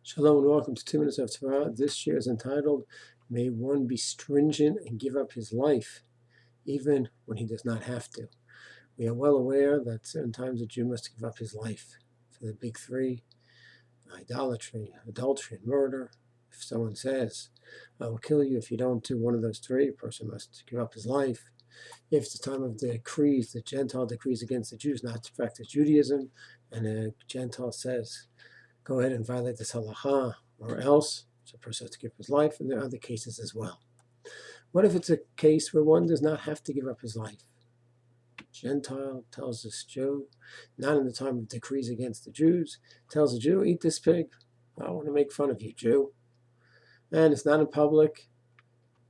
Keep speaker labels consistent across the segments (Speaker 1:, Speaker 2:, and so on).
Speaker 1: Shalom and welcome to 2 Minutes of Torah. This year is entitled, May One Be Stringent and Give Up His Life, even when he does not have to. We are well aware that certain times a Jew must give up his life for the big three: idolatry, adultery, and murder. If someone says, I will kill you if you don't do one of those three, a person must give up his life. If it's the time of the decrees, the Gentile decrees against the Jews not to practice Judaism, and a Gentile says, go ahead and violate this halacha, or else the person has to give up his life, and there are other cases as well. What if it's a case where one does not have to give up his life? Gentile tells this Jew, not in the time of decrees against the Jews, tells the Jew, eat this pig. I want to make fun of you, Jew. And it's not in public,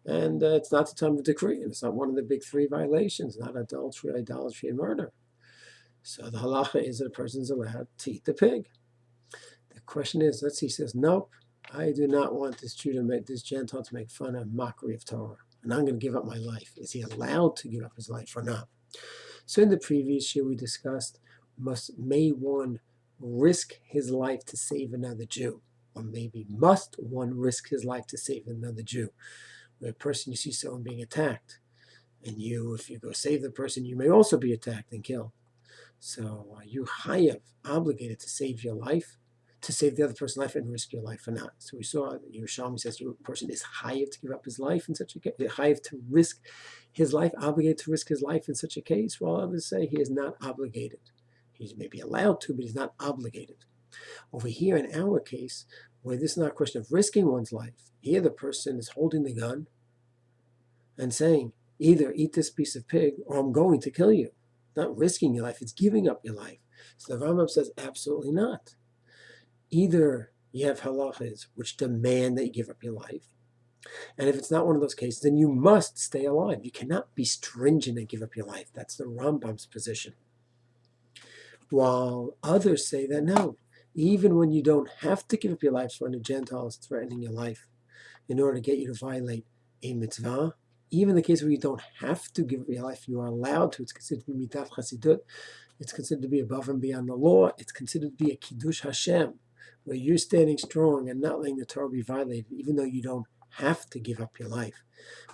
Speaker 1: and it's not the time of decree, and it's not one of the big three violations, not adultery, idolatry, and murder. So the halacha is that a person is allowed to eat the pig. The question is, he says, nope, I do not want this Jew to make this Gentile to make fun of mockery of Torah, and I'm going to give up my life. Is he allowed to give up his life or not? So in the previous year we discussed, may one risk his life to save another Jew? Or maybe must one risk his life to save another Jew? Where a person, you see someone being attacked, and you, if you go save the person, you may also be attacked and killed. So are you obligated to save your life, to save the other person's life and risk your life or not? So we saw that Yerushalmi says your person is chayav to give up his life in such a case, chayav to risk his life, obligated to risk his life in such a case, while others say he is not obligated. He's maybe allowed to, but he's not obligated. Over here in our case, where this is not a question of risking one's life, here the person is holding the gun and saying, either eat this piece of pig or I'm going to kill you. Not risking your life, it's giving up your life. So the Rambam says, absolutely not. Either you have halachas which demand that you give up your life, and if it's not one of those cases, then you must stay alive. You cannot be stringent and give up your life. That's the Rambam's position. While others say that no, even when you don't have to give up your life, when a Gentile is threatening your life in order to get you to violate a mitzvah, even in the case where you don't have to give up your life, you are allowed to. It's considered to be mitat chasidut. It's considered to be above and beyond the law. It's considered to be a kiddush Hashem, where you're standing strong and not letting the Torah be violated, even though you don't have to give up your life.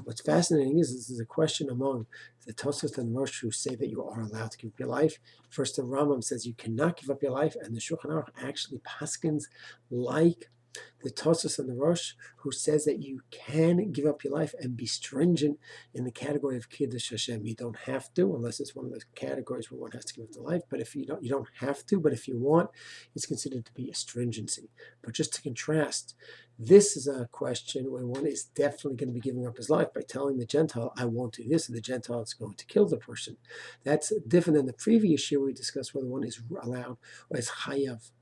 Speaker 1: What's fascinating is this is a question among the Tosfos and Rosh who say that you are allowed to give up your life. First, the Rambam says you cannot give up your life, and the Shulchan Aruch actually paskins like the Tosfos and the Rosh, who says that you can give up your life and be stringent in the category of Kiddush Hashem. You don't have to, unless it's one of those categories where one has to give up the life. But if you don't have to. But if you want, it's considered to be a stringency. But just to contrast, this is a question where one is definitely going to be giving up his life by telling the Gentile, I won't do this, and the Gentile is going to kill the person. That's different than the previous year we discussed whether one is allowed or is chayav,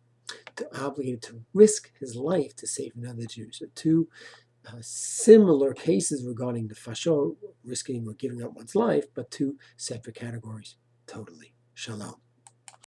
Speaker 1: obligated to risk his life to save another Jew. So two similar cases regarding the fasho, risking or giving up one's life, but two separate categories totally. Shalom.